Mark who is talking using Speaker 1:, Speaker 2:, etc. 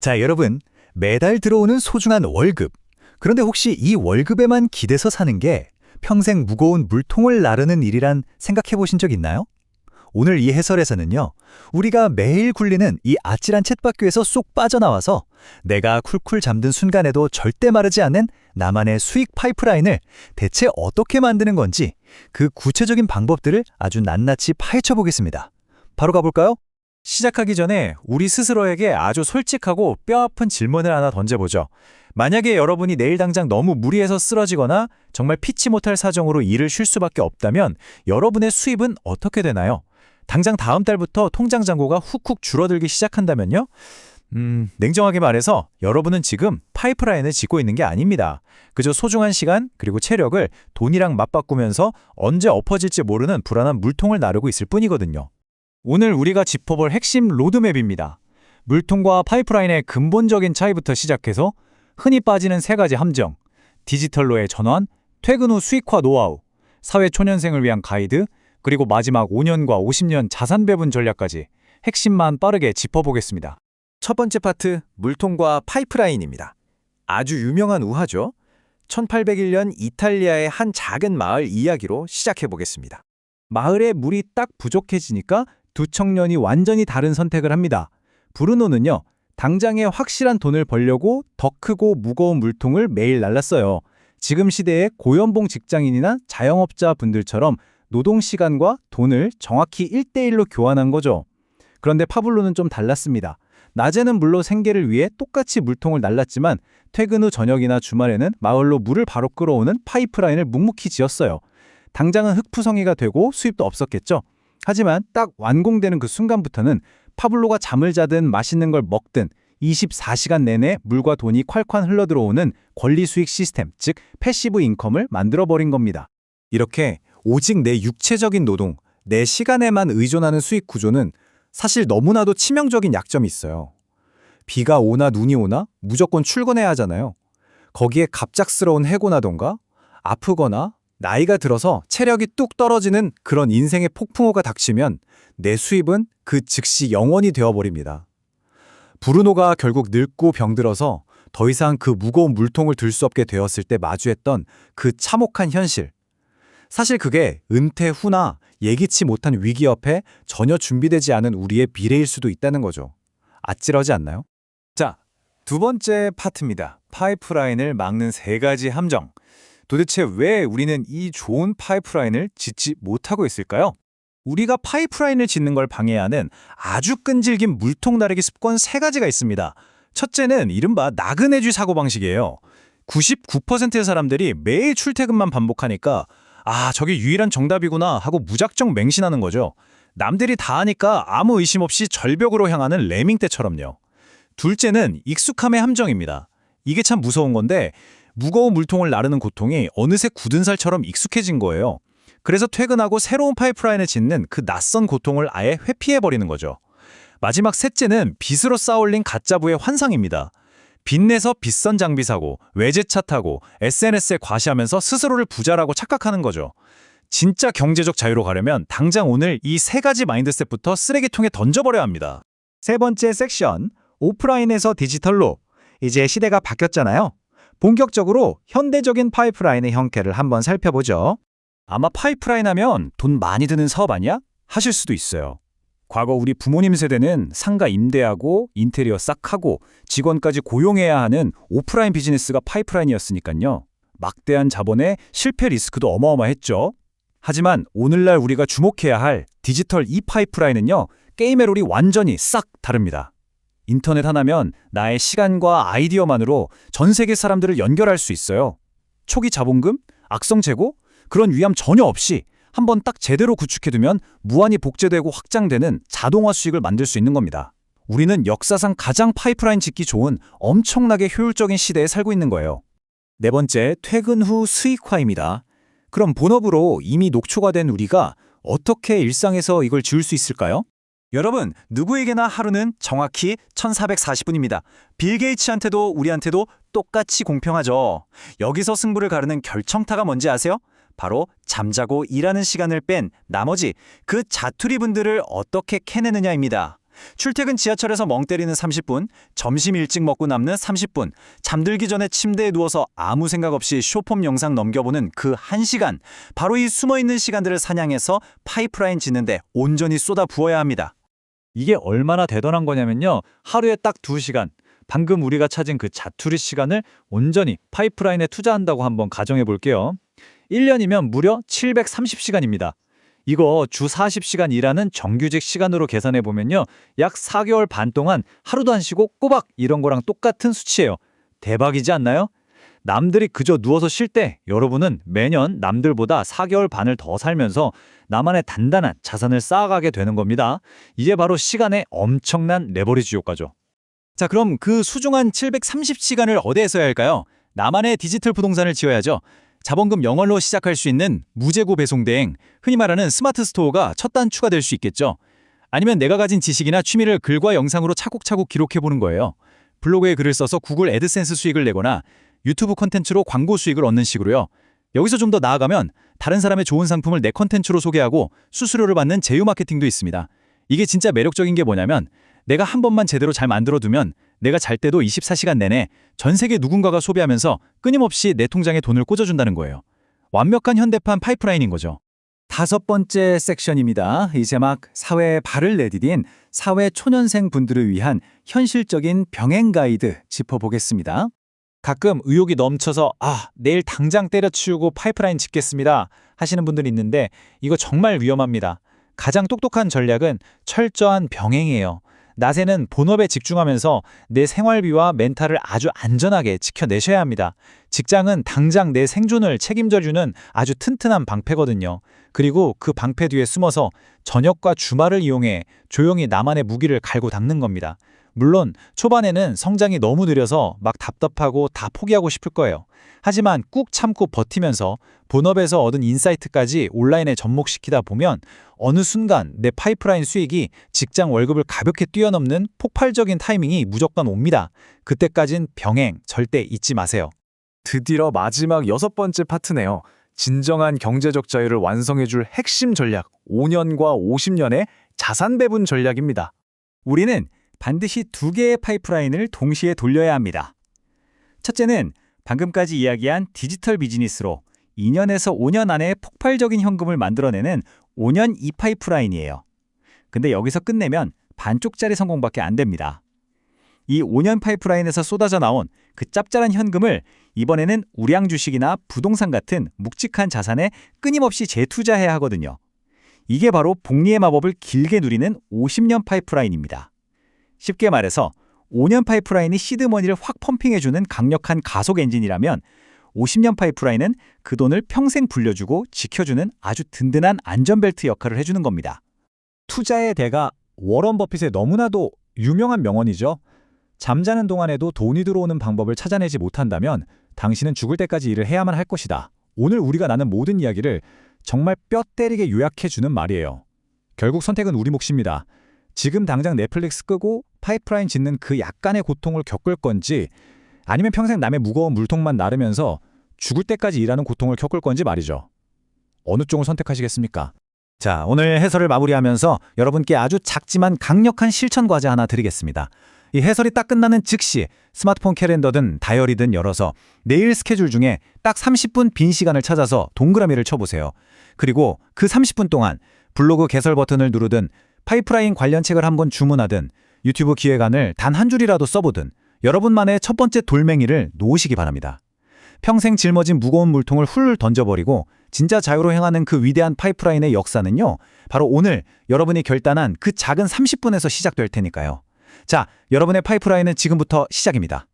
Speaker 1: 자, 여러분, 매달 들어오는 소중한 월급. 그런데 혹시 이 월급에만 기대서 사는 게 평생 무거운 물통을 나르는 일이란 생각해 보신 적 있나요? 오늘 이 해설에서는요, 우리가 매일 굴리는 이 아찔한 쳇바퀴에서 쏙 빠져나와서 내가 쿨쿨 잠든 순간에도 절대 마르지 않는 나만의 수익 파이프라인을 대체 어떻게 만드는 건지 그 구체적인 방법들을 아주 낱낱이 파헤쳐 보겠습니다. 바로 가볼까요? 시작하기 전에 우리 스스로에게 아주 솔직하고 뼈아픈 질문을 하나 던져보죠. 만약에 여러분이 내일 당장 너무 무리해서 쓰러지거나 정말 피치 못할 사정으로 일을 쉴 수밖에 없다면 여러분의 수입은 어떻게 되나요? 당장 다음 달부터 통장 잔고가 훅훅 줄어들기 시작한다면요? 냉정하게 말해서 여러분은 지금 파이프라인을 짓고 있는 게 아닙니다. 그저 소중한 시간 그리고 체력을 돈이랑 맞바꾸면서 언제 엎어질지 모르는 불안한 물통을 나르고 있을 뿐이거든요. 오늘 우리가 짚어볼 핵심 로드맵입니다. 물통과 파이프라인의 근본적인 차이부터 시작해서 흔히 빠지는 세 가지 함정, 디지털로의 전환, 퇴근 후 수익화 노하우, 사회 초년생을 위한 가이드, 그리고 마지막 5년과 50년 자산 배분 전략까지 핵심만 빠르게 짚어보겠습니다. 첫 번째 파트, 물통과 파이프라인입니다. 아주 유명한 우화죠. 1801년 이탈리아의 한 작은 마을 이야기로 시작해보겠습니다. 마을에 물이 딱 부족해지니까 두 청년이 완전히 다른 선택을 합니다. 브루노는요, 당장에 확실한 돈을 벌려고 더 크고 무거운 물통을 매일 날랐어요. 지금 시대의 고연봉 직장인이나 자영업자 분들처럼 노동시간과 돈을 정확히 1대1로 교환한 거죠. 그런데 파블로는 좀 달랐습니다. 낮에는 물로 생계를 위해 똑같이 물통을 날랐지만 퇴근 후 저녁이나 주말에는 마을로 물을 바로 끌어오는 파이프라인을 묵묵히 지었어요. 당장은 흙푸성이가 되고 수입도 없었겠죠. 하지만 딱 완공되는 그 순간부터는 파블로가 잠을 자든 맛있는 걸 먹든 24시간 내내 물과 돈이 콸콸 흘러들어오는 권리 수익 시스템, 즉 패시브 인컴을 만들어버린 겁니다. 이렇게 오직 내 육체적인 노동, 내 시간에만 의존하는 수익 구조는 사실 너무나도 치명적인 약점이 있어요. 비가 오나 눈이 오나 무조건 출근해야 하잖아요. 거기에 갑작스러운 해고나던가 아프거나 나이가 들어서 체력이 뚝 떨어지는 그런 인생의 폭풍우가 닥치면 내 수입은 그 즉시 영원이 되어버립니다. 브루노가 결국 늙고 병들어서 더 이상 그 무거운 물통을 들 수 없게 되었을 때 마주했던 그 참혹한 현실. 사실 그게 은퇴 후나 예기치 못한 위기 옆에 전혀 준비되지 않은 우리의 미래일 수도 있다는 거죠. 아찔하지 않나요? 자, 두 번째 파트입니다. 파이프라인을 막는 세 가지 함정. 도대체 왜 우리는 이 좋은 파이프라인을 짓지 못하고 있을까요? 우리가 파이프라인을 짓는 걸 방해하는 아주 끈질긴 물통 나르기 습관 세 가지가 있습니다. 첫째는 이른바 나그네쥐 사고방식이에요. 99%의 사람들이 매일 출퇴근만 반복하니까 저게 유일한 정답이구나 하고 무작정 맹신하는 거죠. 남들이 다 하니까 아무 의심 없이 절벽으로 향하는 레밍떼처럼요. 둘째는 익숙함의 함정입니다. 이게 참 무서운 건데 무거운 물통을 나르는 고통이 어느새 굳은 살처럼 익숙해진 거예요. 그래서 퇴근하고 새로운 파이프라인을 짓는 그 낯선 고통을 아예 회피해버리는 거죠. 마지막 셋째는 빚으로 쌓아올린 가짜부의 환상입니다. 빚내서 비싼 장비 사고, 외제차 타고, SNS에 과시하면서 스스로를 부자라고 착각하는 거죠. 진짜 경제적 자유로 가려면 당장 오늘 이 세 가지 마인드셋부터 쓰레기통에 던져버려야 합니다. 세 번째 섹션, 오프라인에서 디지털로. 이제 시대가 바뀌었잖아요. 본격적으로 현대적인 파이프라인의 형태를 한번 살펴보죠. 아마 파이프라인 하면 돈 많이 드는 사업 아니야? 하실 수도 있어요. 과거 우리 부모님 세대는 상가 임대하고 인테리어 싹 하고 직원까지 고용해야 하는 오프라인 비즈니스가 파이프라인이었으니까요. 막대한 자본에 실패 리스크도 어마어마했죠. 하지만 오늘날 우리가 주목해야 할 디지털 이 파이프라인은요. 게임의 롤이 완전히 싹 다릅니다. 인터넷 하나면 나의 시간과 아이디어만으로 전 세계 사람들을 연결할 수 있어요. 초기 자본금, 악성 재고, 그런 위험 전혀 없이 한번 딱 제대로 구축해두면 무한히 복제되고 확장되는 자동화 수익을 만들 수 있는 겁니다. 우리는 역사상 가장 파이프라인 짓기 좋은 엄청나게 효율적인 시대에 살고 있는 거예요. 네 번째, 퇴근 후 수익화입니다. 그럼 본업으로 이미 녹초가 된 우리가 어떻게 일상에서 이걸 지울 수 있을까요? 여러분, 누구에게나 하루는 정확히 1440분입니다. 빌 게이츠한테도 우리한테도 똑같이 공평하죠. 여기서 승부를 가르는 결정타가 뭔지 아세요? 바로 잠자고 일하는 시간을 뺀 나머지 그 자투리분들을 어떻게 캐내느냐입니다. 출퇴근 지하철에서 멍 때리는 30분, 점심 일찍 먹고 남는 30분, 잠들기 전에 침대에 누워서 아무 생각 없이 쇼폼 영상 넘겨보는 그 1시간, 바로 이 숨어있는 시간들을 사냥해서 파이프라인 짓는데 온전히 쏟아 부어야 합니다.
Speaker 2: 이게 얼마나 대단한 거냐면요. 하루에 딱 2시간, 방금 우리가 찾은 그 자투리 시간을 온전히 파이프라인에 투자한다고 한번 가정해 볼게요. 1년이면 무려 730시간입니다. 이거 주 40시간 일하는 정규직 시간으로 계산해 보면요. 약 4개월 반 동안 하루도 안 쉬고 꼬박 이런 거랑 똑같은 수치예요. 대박이지 않나요? 남들이 그저 누워서 쉴 때 여러분은 매년 남들보다 4개월 반을 더 살면서 나만의 단단한 자산을 쌓아가게 되는 겁니다. 이게 바로 시간의 엄청난 레버리지 효과죠.
Speaker 1: 자, 그럼 그 소중한 730시간을 어디에 써야 할까요? 나만의 디지털 부동산을 지어야죠. 자본금 0원로 시작할 수 있는 무재고 배송 대행, 흔히 말하는 스마트 스토어가 첫 단추가 될 수 있겠죠. 아니면 내가 가진 지식이나 취미를 글과 영상으로 차곡차곡 기록해보는 거예요. 블로그에 글을 써서 구글 애드센스 수익을 내거나 유튜브 콘텐츠로 광고 수익을 얻는 식으로요. 여기서 좀 더 나아가면 다른 사람의 좋은 상품을 내 콘텐츠로 소개하고 수수료를 받는 제휴 마케팅도 있습니다. 이게 진짜 매력적인 게 뭐냐면 내가 한 번만 제대로 잘 만들어두면 내가 잘 때도 24시간 내내 전 세계 누군가가 소비하면서 끊임없이 내 통장에 돈을 꽂아준다는 거예요. 완벽한 현대판 파이프라인인 거죠. 5번째 섹션입니다. 이제 막 사회에 발을 내디딘 사회 초년생 분들을 위한 현실적인 병행 가이드 짚어보겠습니다. 가끔 의욕이 넘쳐서 내일 당장 때려치우고 파이프라인 짓겠습니다 하시는 분들이 있는데 이거 정말 위험합니다. 가장 똑똑한 전략은 철저한 병행이에요. 낮에는 본업에 집중하면서 내 생활비와 멘탈을 아주 안전하게 지켜내셔야 합니다. 직장은 당장 내 생존을 책임져주는 아주 튼튼한 방패거든요. 그리고 그 방패 뒤에 숨어서 저녁과 주말을 이용해 조용히 나만의 무기를 갈고 닦는 겁니다. 물론 초반에는 성장이 너무 느려서 막 답답하고 다 포기하고 싶을 거예요. 하지만 꾹 참고 버티면서 본업에서 얻은 인사이트까지 온라인에 접목시키다 보면 어느 순간 내 파이프라인 수익이 직장 월급을 가볍게 뛰어넘는 폭발적인 타이밍이 무조건 옵니다. 그때까진 병행 절대 잊지 마세요.
Speaker 2: 드디어 마지막 6번째 파트네요. 진정한 경제적 자유를 완성해줄 핵심 전략, 5년과 50년의 자산 배분 전략입니다.
Speaker 1: 우리는 반드시 2개의 파이프라인을 동시에 돌려야 합니다. 첫째는 방금까지 이야기한 디지털 비즈니스로 2년에서 5년 안에 폭발적인 현금을 만들어내는 5년 이파이프라인이에요. 근데 여기서 끝내면 반쪽짜리 성공밖에 안 됩니다. 이 5년 파이프라인에서 쏟아져 나온 그 짭짤한 현금을 이번에는 우량 주식이나 부동산 같은 묵직한 자산에 끊임없이 재투자해야 하거든요. 이게 바로 복리의 마법을 길게 누리는 50년 파이프라인입니다. 쉽게 말해서 5년 파이프라인이 시드머니를 확 펌핑해주는 강력한 가속 엔진이라면 50년 파이프라인은 그 돈을 평생 불려주고 지켜주는 아주 든든한 안전벨트 역할을 해주는 겁니다.
Speaker 2: 투자의 대가 워런 버핏의 너무나도 유명한 명언이죠. 잠자는 동안에도 돈이 들어오는 방법을 찾아내지 못한다면 당신은 죽을 때까지 일을 해야만 할 것이다. 오늘 우리가 나눈 모든 이야기를 정말 뼈 때리게 요약해주는 말이에요. 결국 선택은 우리 몫입니다. 지금 당장 넷플릭스 끄고 파이프라인 짓는 그 약간의 고통을 겪을 건지 아니면 평생 남의 무거운 물통만 나르면서 죽을 때까지 일하는 고통을 겪을 건지 말이죠. 어느 쪽을 선택하시겠습니까?
Speaker 1: 자, 오늘 해설을 마무리하면서 여러분께 아주 작지만 강력한 실천 과제 하나 드리겠습니다. 이 해설이 딱 끝나는 즉시 스마트폰 캘린더든 다이어리든 열어서 내일 스케줄 중에 딱 30분 빈 시간을 찾아서 동그라미를 쳐보세요. 그리고 그 30분 동안 블로그 개설 버튼을 누르든 파이프라인 관련 책을 한번 주문하든 유튜브 기획안을 단 한 줄이라도 써보든 여러분만의 첫 번째 돌멩이를 놓으시기 바랍니다. 평생 짊어진 무거운 물통을 훌 던져버리고 진짜 자유로 행하는 그 위대한 파이프라인의 역사는요, 바로 오늘 여러분이 결단한 그 작은 30분에서 시작될 테니까요. 자, 여러분의 파이프라인은 지금부터 시작입니다.